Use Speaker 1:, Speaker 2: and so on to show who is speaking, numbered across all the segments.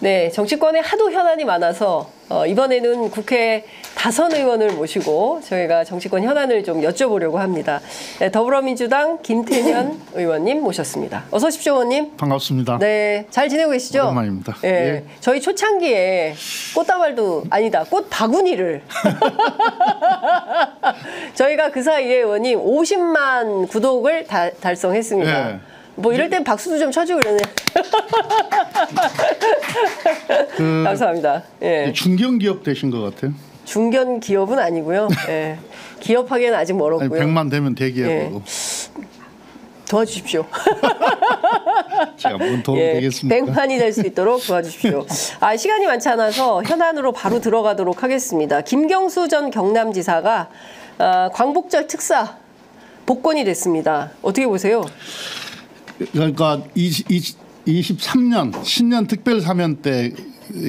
Speaker 1: 네, 정치권에 하도 현안이 많아서 이번에는 국회 다선 의원을 모시고 저희가 정치권 현안을 좀 여쭤보려고 합니다. 네, 더불어민주당 김태년 의원님 모셨습니다. 어서 오십시오, 의원님.
Speaker 2: 반갑습니다.
Speaker 1: 네, 잘 지내고 계시죠?
Speaker 2: 오랜만입니다.
Speaker 1: 네,
Speaker 2: 예.
Speaker 1: 저희 초창기에 꽃다발도 아니다, 꽃 바구니를 저희가 그 사이에 의원님 50만 구독을 달성했습니다.
Speaker 2: 예.
Speaker 1: 뭐 이럴 땐 박수도 좀 쳐주고 그러네. 감사합니다. 예.
Speaker 2: 중견기업 되신 것 같아요.
Speaker 1: 중견 기업은 아니고요. 예. 기업하기에는 아직 멀었고요.
Speaker 2: 100만 되면 대기업으로.
Speaker 1: 예. 도와주십시오.
Speaker 2: 제가 뭔 도움
Speaker 1: 예,
Speaker 2: 되겠습니까?
Speaker 1: 100만이 될 수 있도록 도와주십시오. 시간이 많지 않아서 현안으로 바로 들어가도록 하겠습니다. 김경수 전 경남지사가 광복절 특사 복권이 됐습니다. 어떻게 보세요?
Speaker 2: 그러니까 23년 신년 특별 사면 때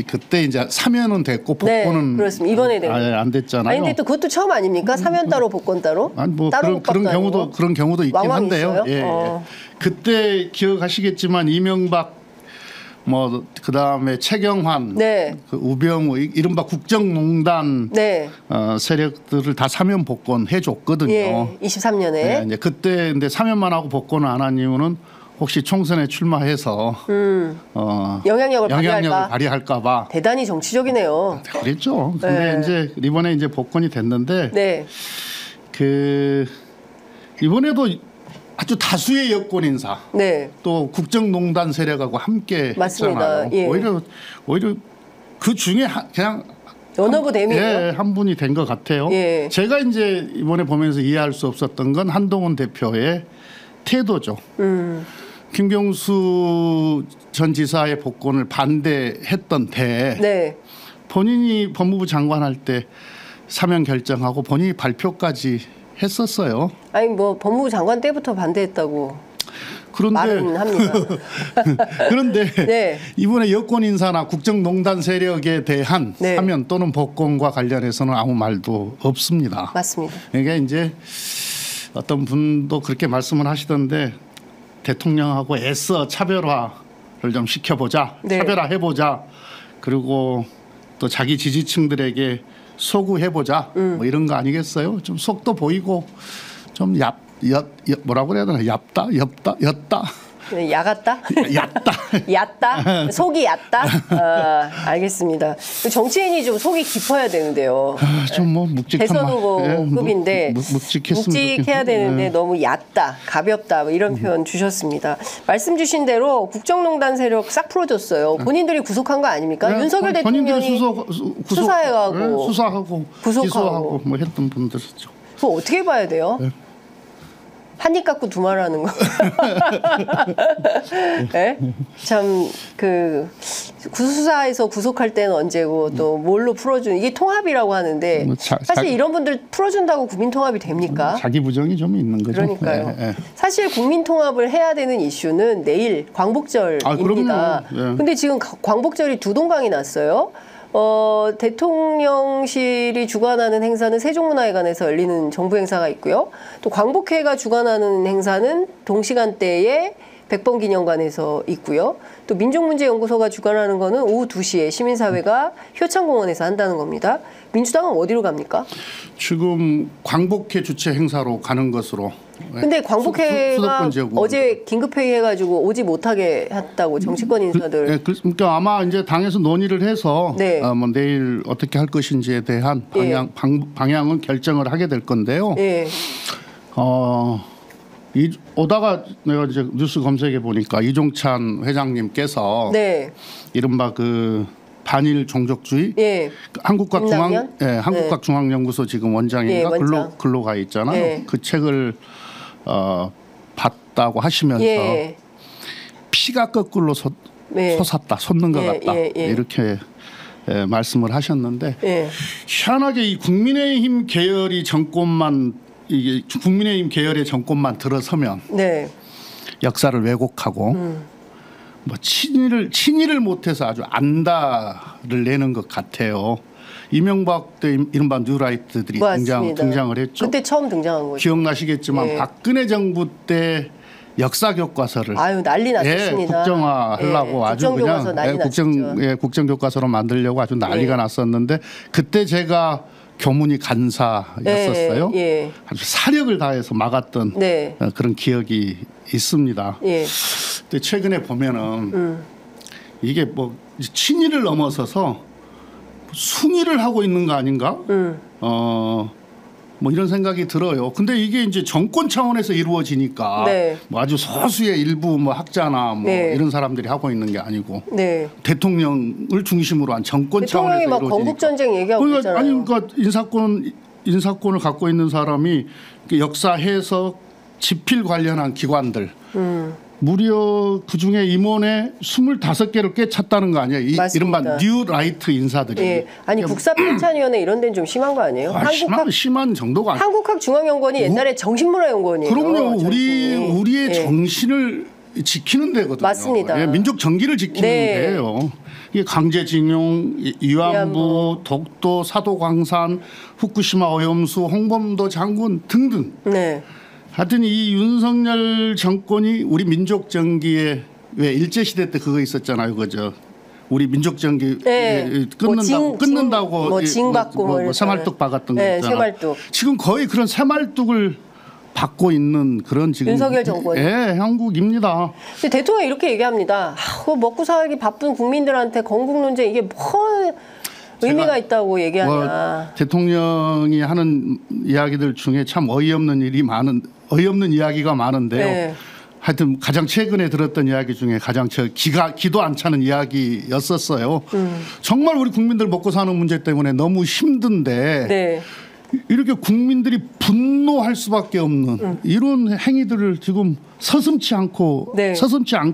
Speaker 2: 그때 이제 사면은 됐고 복권은
Speaker 1: 네, 그렇습니다. 이번에 된
Speaker 2: 안 됐잖아요.
Speaker 1: 아니 근데 또 그것도 처음 아닙니까? 사면 따로 복권 따로?
Speaker 2: 아니 뭐
Speaker 1: 따로
Speaker 2: 그런 경우도 있긴
Speaker 1: 왕왕
Speaker 2: 한데요.
Speaker 1: 있어요?
Speaker 2: 예, 예. 그때 기억하시겠지만 이명박 뭐 그다음에 최경환,
Speaker 1: 네.
Speaker 2: 그 우병우 이른바 국정농단
Speaker 1: 네.
Speaker 2: 세력들을 다 사면 복권 해줬거든요.
Speaker 1: 예, 23년에.
Speaker 2: 네, 이제 그때 근데 사면만 하고 복권을 안 한 이유는 혹시 총선에 출마해서
Speaker 1: 영향력을
Speaker 2: 발휘할까 봐.
Speaker 1: 대단히 정치적이네요.
Speaker 2: 그랬죠. 근데
Speaker 1: 네.
Speaker 2: 이제 이번에 이제 복권이 됐는데
Speaker 1: 네.
Speaker 2: 그 이번에도 아주 다수의 여권 인사
Speaker 1: 네.
Speaker 2: 또 국정농단 세력하고 함께
Speaker 1: 맞습니다.
Speaker 2: 했잖아요.
Speaker 1: 예.
Speaker 2: 오히려 그 중에 그냥
Speaker 1: 연어부 대미예요.
Speaker 2: 예, 한 분이 된 것 같아요.
Speaker 1: 예.
Speaker 2: 제가 이제 이번에 보면서 이해할 수 없었던 건 한동훈 대표의 태도죠. 김경수 전 지사의 복권을 반대했던 때
Speaker 1: 네.
Speaker 2: 본인이 법무부 장관 할 때 사면 결정하고 본인이 발표까지 했었어요.
Speaker 1: 아니 뭐 법무부 장관 때부터 반대했다고 말은 합니다.
Speaker 2: 그런데
Speaker 1: 네.
Speaker 2: 이번에 여권 인사나 국정농단 세력에 대한
Speaker 1: 네.
Speaker 2: 사면 또는 복권과 관련해서는 아무 말도 없습니다.
Speaker 1: 맞습니다.
Speaker 2: 이게 이제 어떤 분도 그렇게 말씀을 하시던데 대통령하고 애써 차별화를 좀 시켜보자,
Speaker 1: 네.
Speaker 2: 차별화해보자, 그리고 또 자기 지지층들에게 소구해보자, 뭐 이런 거 아니겠어요? 좀 속도 보이고 좀 뭐라고 해야 되나? 였다.
Speaker 1: 야갔다?
Speaker 2: 얕다.
Speaker 1: 얕다? 속이 얕다? 알겠습니다. 정치인이 좀 속이 깊어야 되는데요.
Speaker 2: 좀 뭐 묵직한
Speaker 1: 대선 후보급인데 묵직해야 되는데 너무 얕다, 가볍다 뭐 이런 표현 주셨습니다. 말씀 주신 대로 국정농단 세력 싹 풀어줬어요. 본인들이 구속한 거 아닙니까? 윤석열 대통령이 수사해가고
Speaker 2: 수사하고 기소하고 뭐 했던 분들이죠.
Speaker 1: 그거 어떻게 봐야 돼요?
Speaker 2: 네.
Speaker 1: 한입 갖고 두 말 하는 거. 네? 참, 구수사에서 구속할 때는 언제고 또 뭘로 풀어주는, 이게 통합이라고 하는데 사실 이런 분들 풀어준다고 국민통합이 됩니까?
Speaker 2: 자기 부정이 좀 있는 거죠.
Speaker 1: 그러니까요. 사실 국민통합을 해야 되는 이슈는 내일 광복절입니다. 근데 지금 광복절이 두 동강이 났어요. 대통령실이 주관하는 행사는 세종문화회관에서 열리는 정부 행사가 있고요. 또 광복회가 주관하는 행사는 동시간대에 백범기념관에서 있고요. 또 민족문제연구소가 주관하는 거는 오후 2시에 시민사회가 효창공원에서 한다는 겁니다. 민주당은 어디로 갑니까?
Speaker 2: 지금 광복회 주최 행사로 가는 것으로.
Speaker 1: 근데 광복회가 어제 긴급회의 해가지고 오지 못하게 했다고 정치권 인사들.
Speaker 2: 그러니까 아마 이제 당에서 논의를 해서
Speaker 1: 네.
Speaker 2: 뭐 내일 어떻게 할 것인지에 대한 방향은 결정을 하게 될 건데요.
Speaker 1: 네.
Speaker 2: 오다가 내가 이제 뉴스 검색해 보니까 이종찬 회장님께서
Speaker 1: 네.
Speaker 2: 이른바 그 반일 종족주의 한국과중앙연구소 지금 원장인가 글로 가 있잖아요. 그 책을 봤다고 하시면서 피가 거꾸로 솟았다, 솟는 것 같다 이렇게 말씀을 하셨는데 희한하게 이 국민의힘 계열의 정권만 들어서면 역사를 왜곡하고 뭐 친일을 못해서 아주 안다를 내는 것 같아요. 이명박 때 이른바 뉴라이트들이 등장을 했죠.
Speaker 1: 그때 처음 등장한 거죠.
Speaker 2: 기억나시겠지만 박근혜 정부 때 역사 교과서를
Speaker 1: 아유 난리 났었습니다.
Speaker 2: 국정화하려고 아주
Speaker 1: 국정교과서
Speaker 2: 그냥
Speaker 1: 난리 났었죠.
Speaker 2: 국정 교과서로 만들려고 아주 난리가 났었는데 그때 제가 교문위 간사였었어요. 아주 사력을 다해서 막았던 그런 기억이 있습니다. 근데 최근에 보면은 이게 뭐 친일을 넘어서서 순위를 하고 있는 거 아닌가? 뭐 이런 생각이 들어요. 근데 이게 이제 정권 차원에서 이루어지니까 뭐 아주 소수의 일부 뭐 학자나 뭐 이런 사람들이 하고 있는 게 아니고 대통령을 중심으로 한 정권 차원에서
Speaker 1: 대통령이 막
Speaker 2: 이루어지니까.
Speaker 1: 건국 전쟁 얘기하고 있잖아요.
Speaker 2: 아니 그러니까 인사권을 갖고 있는 사람이 역사 해석 집필 관련한 기관들 무려 그중에 임원에 25개를 꿰찼다는 거 아니에요? 이른바 뉴라이트 인사들이.
Speaker 1: 아니 국사편찬위원회 이런 데는 좀 심한 거 아니에요?
Speaker 2: 심한 정도가 아니에요.
Speaker 1: 한국학중앙연구원이 옛날에 정신문화연구원이에요.
Speaker 2: 그럼요. 우리의 정신을 지키는 데거든요.
Speaker 1: 맞습니다.
Speaker 2: 민족 정기를 지키는 데예요. 이게 강제징용, 위안부, 독도, 사도광산, 후쿠시마 오염수, 홍범도 장군 등등. 하여튼 이 윤석열 정권이 우리 민족 정기에 왜 일제 시대 때 그거 있었잖아요, 그죠? 우리 민족 정기 끊는다고
Speaker 1: 징받고
Speaker 2: 새말뚝 박았던 거 있잖아요. 새말뚝. 지금 거의 그런 새말뚝을 받고 있는 그런 지금
Speaker 1: 윤석열 정권.
Speaker 2: 형국입니다.
Speaker 1: 근데 대통령이 이렇게 얘기합니다. 먹고 살기 바쁜 국민들한테 건국 논쟁 이게 뭐 의미가 있다고 얘기하냐.
Speaker 2: 대통령이 하는 이야기들 중에 참 어이없는 이야기가 많은데요. 하여튼 가장 최근에 들었던 이야기 중에 가장 기도 안 차는 이야기였었어요. 정말 우리 국민들 먹고 사는 문제 때문에 너무 힘든데 이렇게 국민들이 분노할 수밖에 없는 이런 행위들을 지금 서슴지 않고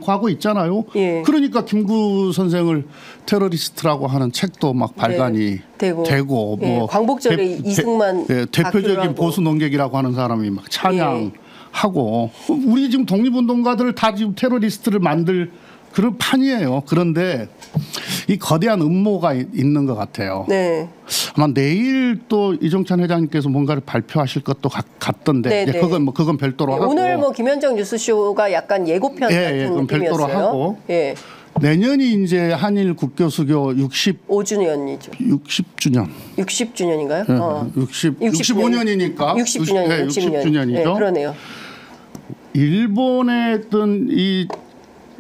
Speaker 2: 하고 있잖아요. 그러니까 김구 선생을 테러리스트라고 하는 책도 막 발간이 되고 뭐
Speaker 1: 광복절에 이승만
Speaker 2: 대표적인 보수 농객이라고 하는 사람이 막 찬양하고 우리 지금 독립운동가들을 다 지금 테러리스트를 만들 그런 판이에요. 그런데 이 거대한 음모가 있는 것 같아요. 아마 내일 또 이종찬 회장님께서 뭔가를 발표하실 것도 같던데 그건 별도로 하고
Speaker 1: 오늘 뭐 김현정 뉴스쇼가 약간 예고편 같은
Speaker 2: 그건 별도로
Speaker 1: 느낌이었어요.
Speaker 2: 하고 내년이 이제 한일 국교수교
Speaker 1: 65주년이죠. 60주년인가요?
Speaker 2: 65년이니까
Speaker 1: 60주년이죠. 그러네요.
Speaker 2: 일본의 어떤 이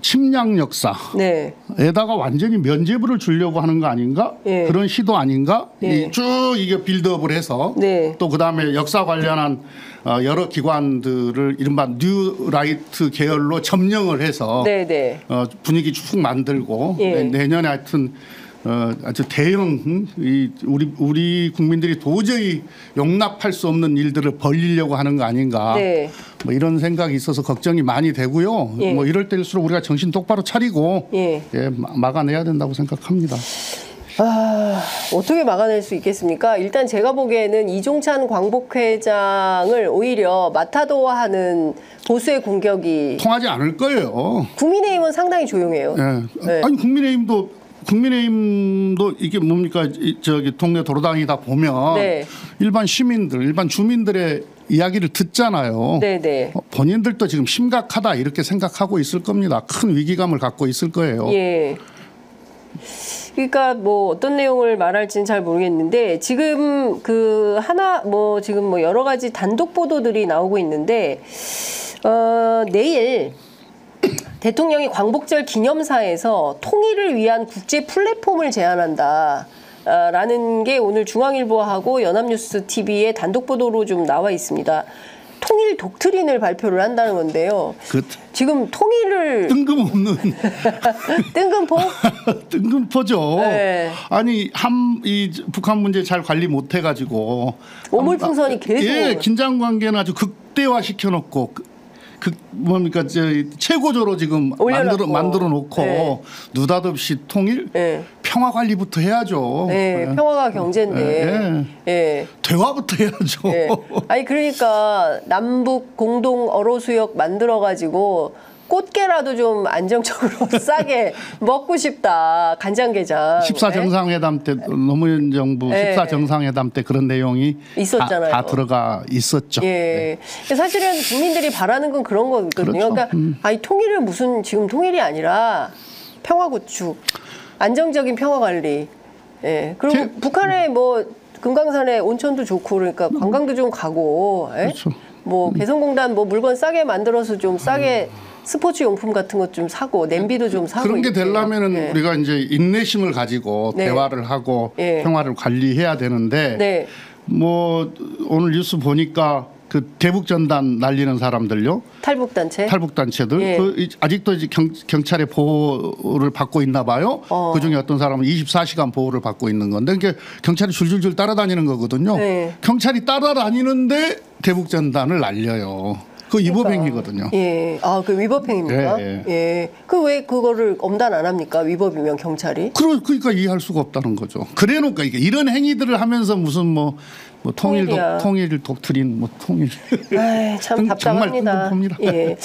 Speaker 2: 침략 역사에다가 완전히 면죄부를 주려고 하는 거 아닌가? 그런 시도 아닌가? 쭉 이게 빌드업을 해서 또 그다음에 역사 관련한 여러 기관들을 이른바 뉴라이트 계열로 점령을 해서 분위기 쭉 만들고 내년에 하여튼 아주 대형 우리 국민들이 도저히 용납할 수 없는 일들을 벌리려고 하는 거 아닌가 뭐 이런 생각이 있어서 걱정이 많이 되고요. 뭐 이럴 때일수록 우리가 정신 똑바로 차리고 막아내야 된다고 생각합니다.
Speaker 1: 어떻게 막아낼 수 있겠습니까? 일단 제가 보기에는 이종찬 광복회장을 오히려 마타도어하는 보수의 공격이
Speaker 2: 통하지 않을 거예요.
Speaker 1: 국민의힘은 상당히 조용해요.
Speaker 2: 아니 국민의힘도 이게 뭡니까 저기 동네 돌아다니다 보면 일반 시민들, 일반 주민들의 이야기를 듣잖아요. 본인들도 지금 심각하다 이렇게 생각하고 있을 겁니다. 큰 위기감을 갖고 있을 거예요.
Speaker 1: 그러니까 뭐 어떤 내용을 말할지는 잘 모르겠는데 지금 지금 뭐 여러 가지 단독 보도들이 나오고 있는데 내일 대통령이 광복절 기념사에서 통일을 위한 국제 플랫폼을 제안한다. 라는 게 오늘 중앙일보하고 연합뉴스 TV의 단독 보도로 좀 나와 있습니다. 통일 독트린을 발표를 한다는 건데요. 지금 통일을
Speaker 2: 뜬금없는
Speaker 1: 뜬금포?
Speaker 2: 뜬금포죠. 아니 이 북한 문제 잘 관리 못해가지고
Speaker 1: 오물풍선이 계속
Speaker 2: 긴장 관계는 아주 극대화 시켜놓고 뭡니까 최고조로 지금 만들어 놓고 느닷없이 통일 평화 관리부터 해야죠.
Speaker 1: 평화가 경제인데
Speaker 2: 대화부터 해야죠.
Speaker 1: 아니 그러니까 남북 공동 어로수역 만들어 가지고 꽃게라도 좀 안정적으로 싸게 먹고 싶다. 간장게장.
Speaker 2: 14
Speaker 1: 네?
Speaker 2: 정상회담 때 노무현 정부
Speaker 1: 네.
Speaker 2: 14 정상회담 때 그런 내용이
Speaker 1: 있었잖아요.
Speaker 2: 다 들어가 있었죠.
Speaker 1: 예. 사실은 국민들이 바라는 건 그런 거거든요.
Speaker 2: 그렇죠.
Speaker 1: 그러니까 아니 통일을 무슨 지금 통일이 아니라 평화 구축, 안정적인 평화 관리. 예. 그리고 북한에 뭐 금강산에 온천도 좋고 그러니까 관광도 좀 가고. 예?
Speaker 2: 그렇죠.
Speaker 1: 뭐 개성공단 뭐 물건 싸게 만들어서 좀 싸게 스포츠 용품 같은 것 좀 사고 냄비도 좀 사고
Speaker 2: 그런 게
Speaker 1: 이렇게.
Speaker 2: 되려면은
Speaker 1: 예.
Speaker 2: 우리가 이제 인내심을 가지고
Speaker 1: 네.
Speaker 2: 대화를 하고
Speaker 1: 예.
Speaker 2: 평화를 관리해야 되는데
Speaker 1: 네.
Speaker 2: 뭐 오늘 뉴스 보니까 그 대북 전단 날리는 사람들요.
Speaker 1: 탈북 단체.
Speaker 2: 탈북 단체들
Speaker 1: 예.
Speaker 2: 아직도 이제 경찰의 보호를 받고 있나 봐요. 그 중에 어떤 사람은 24시간 보호를 받고 있는 건데 그러니까 경찰이 줄줄줄 따라다니는 거거든요.
Speaker 1: 네.
Speaker 2: 경찰이 따라다니는데 대북 전단을 날려요. 그 위법행위거든요.
Speaker 1: 예. 아, 그 위법행위입니까?
Speaker 2: 예,
Speaker 1: 예. 그 왜 그거를 엄단 안 합니까? 위법이면 경찰이?
Speaker 2: 그러니까 이해할 수가 없다는 거죠. 그래놓고 이게 이런 행위들을 하면서 무슨 뭐
Speaker 1: 통일이야.
Speaker 2: 통일 독트린 뭐 통일
Speaker 1: 아이, 참
Speaker 2: 정말
Speaker 1: 답답합니다.
Speaker 2: 끔찍합니다.
Speaker 1: 예.